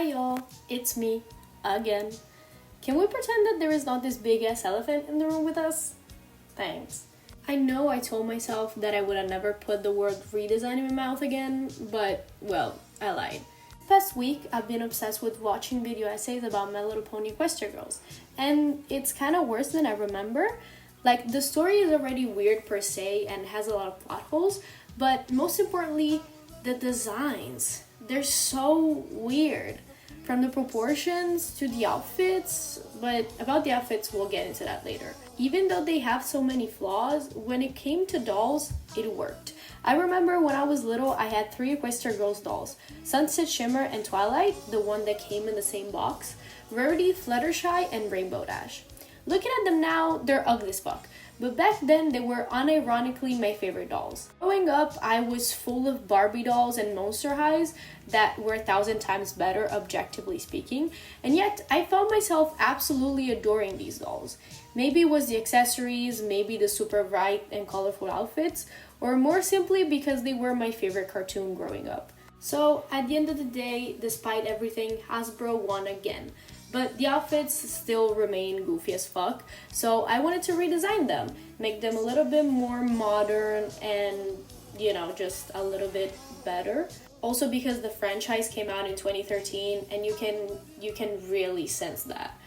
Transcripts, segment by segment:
y'all, it's me, again. Can we pretend that there is not this big ass elephant in the room with us? Thanks. I know I told myself that I would have never put the word redesign in my mouth again, but, well, I lied. This past week, I've been obsessed with watching video essays about My Little Pony Equestria Girls, and it's kind of worse than I remember. Like, the story is already weird per se and has a lot of plot holes, but most importantly, the designs. They're so weird. From the proportions to the outfits, but about the outfits, we'll get into that later. Even though they have so many flaws, when it came to dolls, it worked. I remember when I was little, I had 3 Equestria Girls dolls. Sunset, Shimmer, and Twilight, the one that came in the same box. Rarity, Fluttershy, and Rainbow Dash. Looking at them now, they're ugly as fuck. But back then, they were unironically my favorite dolls. Growing up, I was full of Barbie dolls and Monster Highs that were 1,000 times better, objectively speaking. And yet, I found myself absolutely adoring these dolls. Maybe it was the accessories, maybe the super bright and colorful outfits, or more simply because they were my favorite cartoon growing up. So, at the end of the day, despite everything, Hasbro won again. But the outfits still remain goofy as fuck, so I wanted to redesign them, make them a little bit more modern and, just a little bit better. Also because the franchise came out in 2013 and you can really sense that.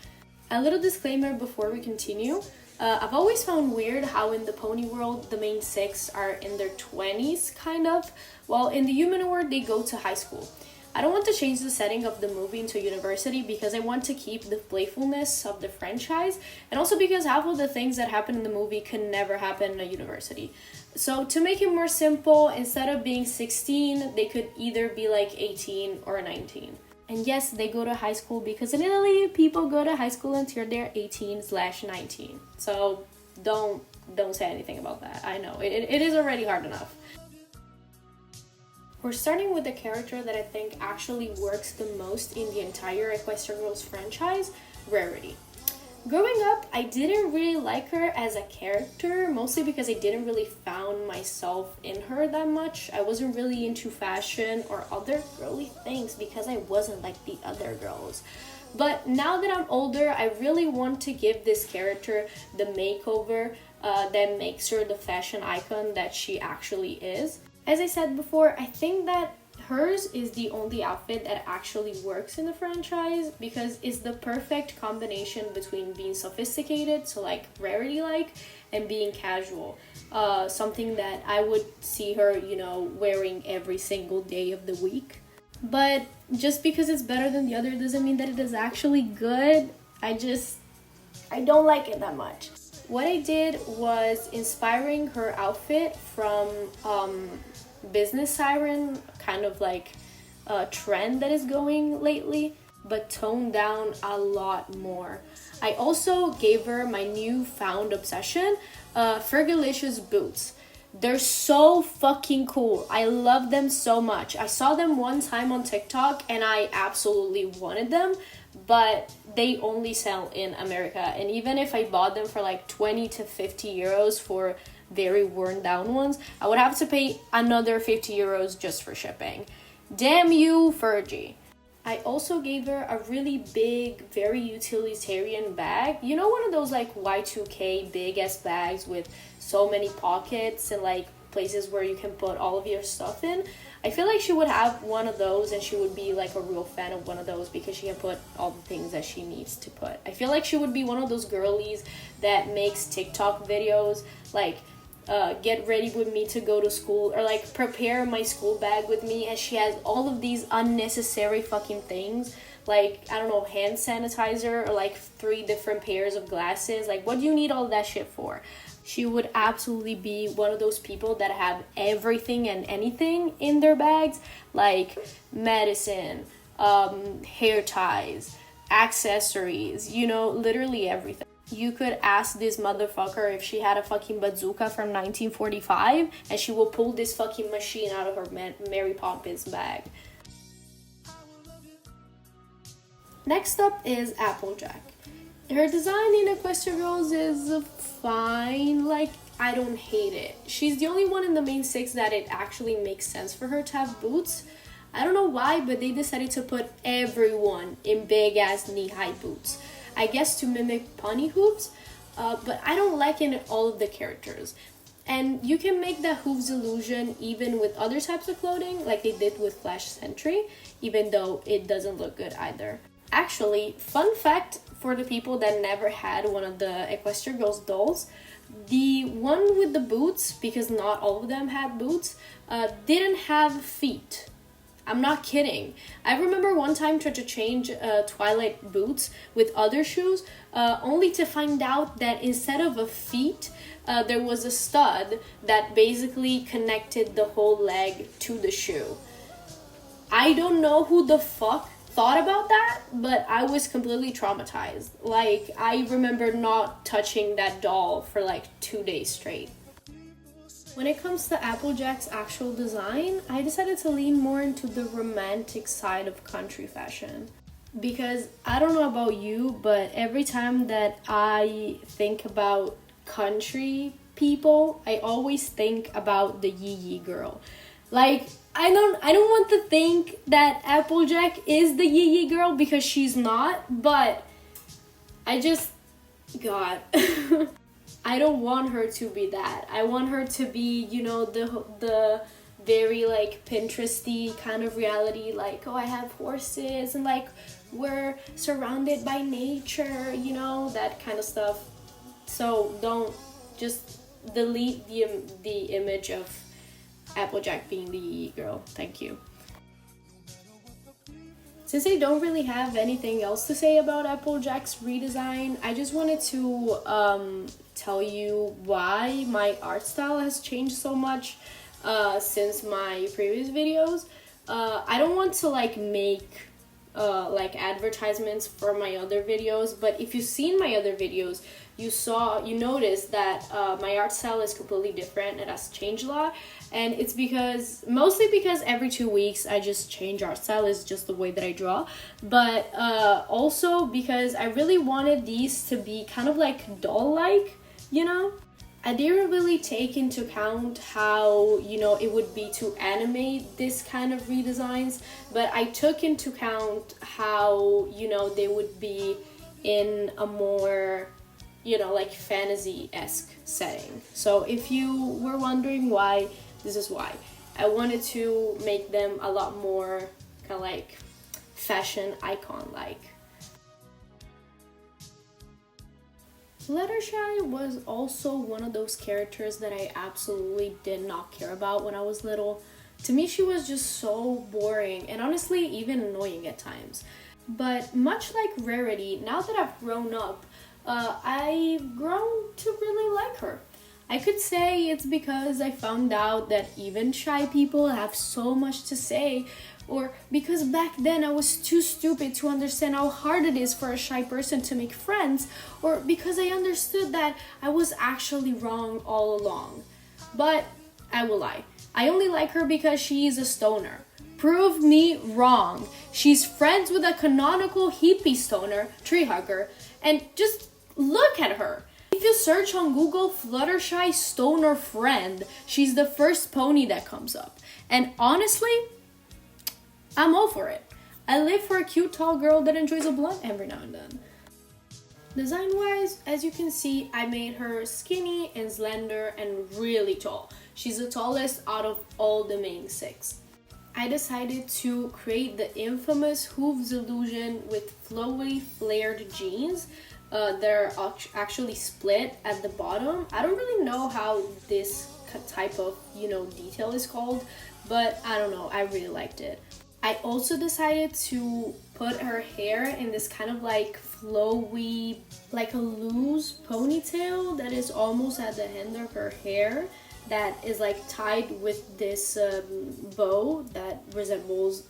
A little disclaimer before we continue. I've always found weird how in the pony world the main 6 are in their 20s, kind of, while in the human world they go to high school. I don't want to change the setting of the movie into university because I want to keep the playfulness of the franchise, and also because half of the things that happen in the movie can never happen in a university. So to make it more simple, instead of being 16, they could either be like 18 or 19. And yes, they go to high school because in Italy, people go to high school until they're 18/19. So don't say anything about that. I know, it is already hard enough. We're starting with the character that I think actually works the most in the entire Equestria Girls franchise, Rarity. Growing up, I didn't really like her as a character, mostly because I didn't really found myself in her that much. I wasn't really into fashion or other girly things because I wasn't like the other girls. But now that I'm older, I really want to give this character the makeover that makes her the fashion icon that she actually is. As I said before, I think that hers is the only outfit that actually works in the franchise because it's the perfect combination between being sophisticated, so like Rarity-like, and being casual. Something that I would see her, wearing every single day of the week. But just because it's better than the other doesn't mean that it is actually good. I don't like it that much. What I did was inspiring her outfit from Business Siren, kind of like a trend that is going lately, but toned down a lot more. I also gave her my newfound obsession, Fergalicious boots. They're so fucking cool. I love them so much. I saw them one time on TikTok and I absolutely wanted them, but they only sell in America. And even if I bought them for like 20 to 50 euros for very worn down ones, I would have to pay another 50 euros just for shipping. Damn you, Fergie. I also gave her a really big, very utilitarian bag. One of those like Y2K big ass bags with so many pockets and like places where you can put all of your stuff in. I feel like she would have one of those and she would be like a real fan of one of those because she can put all the things that she needs to put. I feel like she would be one of those girlies that makes TikTok videos like get ready with me to go to school, or like prepare my school bag with me, and she has all of these unnecessary fucking things like, I don't know, hand sanitizer or like 3 different pairs of glasses. Like, what do you need all that shit for? She would absolutely be one of those people that have everything and anything in their bags, like medicine, hair ties, accessories, literally everything. You could ask this motherfucker if she had a fucking bazooka from 1945 and she will pull this fucking machine out of her Mary Poppins bag. Next up is Applejack. Her design in Equestria Girls is fine. Like, I don't hate it. She's the only one in the main 6 that it actually makes sense for her to have boots. I don't know why, but they decided to put everyone in big ass knee-high boots. I guess to mimic pony hooves, but I don't like it in all of the characters. And you can make that hooves illusion even with other types of clothing, like they did with Flash Sentry, even though it doesn't look good either. Actually, fun fact for the people that never had one of the Equestria Girls dolls, the one with the boots, because not all of them had boots, didn't have feet. I'm not kidding. I remember one time trying to change Twilight boots with other shoes, only to find out that instead of a feet, there was a stud that basically connected the whole leg to the shoe. I don't know who the fuck thought about that, but I was completely traumatized. Like, I remember not touching that doll for like 2 days straight. When it comes to Applejack's actual design, I decided to lean more into the romantic side of country fashion. Because I don't know about you, but every time that I think about country people, I always think about the Yee Yee girl. Like, I don't want to think that Applejack is the Yee Yee girl, because she's not, but God. I don't want her to be that. I want her to be, you know, the very like Pinteresty kind of reality, like, oh, I have horses and like we're surrounded by nature, you know, that kind of stuff. So don't just delete the image of Applejack being the Yee girl. Thank you. Since I don't really have anything else to say about Applejack's redesign, I just wanted to tell you why my art style has changed so much since my previous videos. I don't want to like make like advertisements for my other videos, but if you've seen my other videos, you noticed that my art style is completely different. It has changed a lot, and it's mostly because every 2 weeks I just change art style. It's just the way that I draw, but also because I really wanted these to be kind of like doll-like, you know. I didn't really take into account how, you know, it would be to animate this kind of redesigns, but I took into account how, you know, they would be in a more, you know, like fantasy-esque setting. So if you were wondering why, this is why. I wanted to make them a lot more kind of like fashion icon-like. Fluttershy was also one of those characters that I absolutely did not care about when I was little. To me, she was just so boring and honestly even annoying at times. But much like Rarity, now that I've grown up, I've grown to really like her. I could say it's because I found out that even shy people have so much to say, or because back then I was too stupid to understand how hard it is for a shy person to make friends, or because I understood that I was actually wrong all along. But I will lie. I only like her because she's a stoner. Prove me wrong. She's friends with a canonical hippie stoner, tree hugger, and just look at her. If you search on Google Fluttershy stoner friend, she's the first pony that comes up. And honestly, I'm all for it. I live for a cute tall girl that enjoys a blunt every now and then. Design wise, as you can see, I made her skinny and slender and really tall. She's the tallest out of all the main 6. I decided to create the infamous hooves illusion with flowy flared jeans. They're actually split at the bottom. I don't really know how this type of, you know, detail is called, but I don't know, I really liked it. I also decided to put her hair in this kind of like flowy, like a loose ponytail that is almost at the end of her hair, that is like tied with this bow that resembles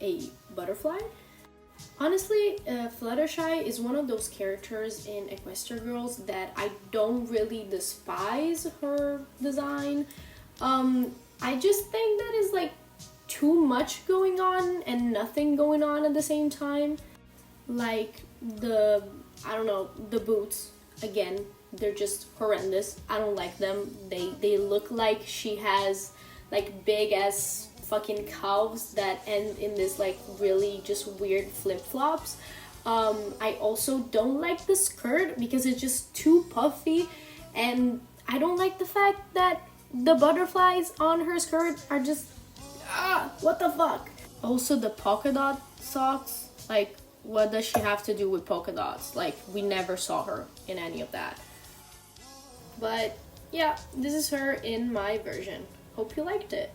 a butterfly. Honestly, Fluttershy is one of those characters in Equestria Girls that I don't really despise her design. I just think that is like too much going on and nothing going on at the same time. Like the boots, again, they're just horrendous. I don't like them. They look like she has like big ass fucking calves that end in this like really just weird flip-flops. I also don't like the skirt because it's just too puffy, and I don't like the fact that the butterflies on her skirt are just, what the fuck? Also the polka dot socks, like what does she have to do with polka dots? Like we never saw her in any of that. But yeah, this is her in my version. Hope you liked it.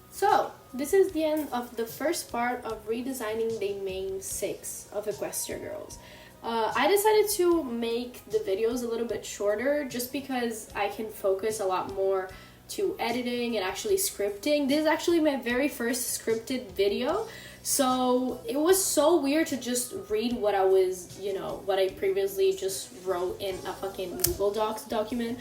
So, this is the end of the first part of redesigning the main 6 of Equestria Girls. I decided to make the videos a little bit shorter just because I can focus a lot more to editing and actually scripting. This is actually my very first scripted video, so it was so weird to just read what I was, what I previously just wrote in a fucking Google Docs document.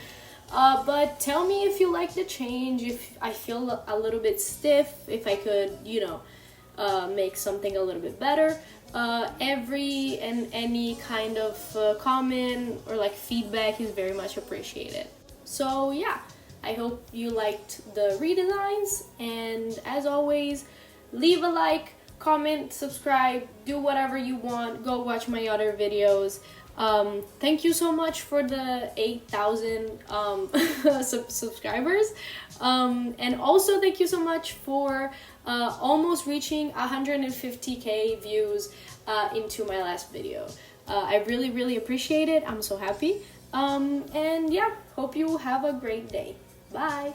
But tell me if you like the change, if I feel a little bit stiff, if I could, make something a little bit better. Every and any kind of comment or like feedback is very much appreciated. So yeah, I hope you liked the redesigns, and as always, leave a like, comment, subscribe, do whatever you want, go watch my other videos. Thank you so much for the 8,000 subscribers, and also thank you so much for almost reaching 150k views into my last video. I really appreciate it. I'm so happy, and yeah, hope you have a great day. Bye.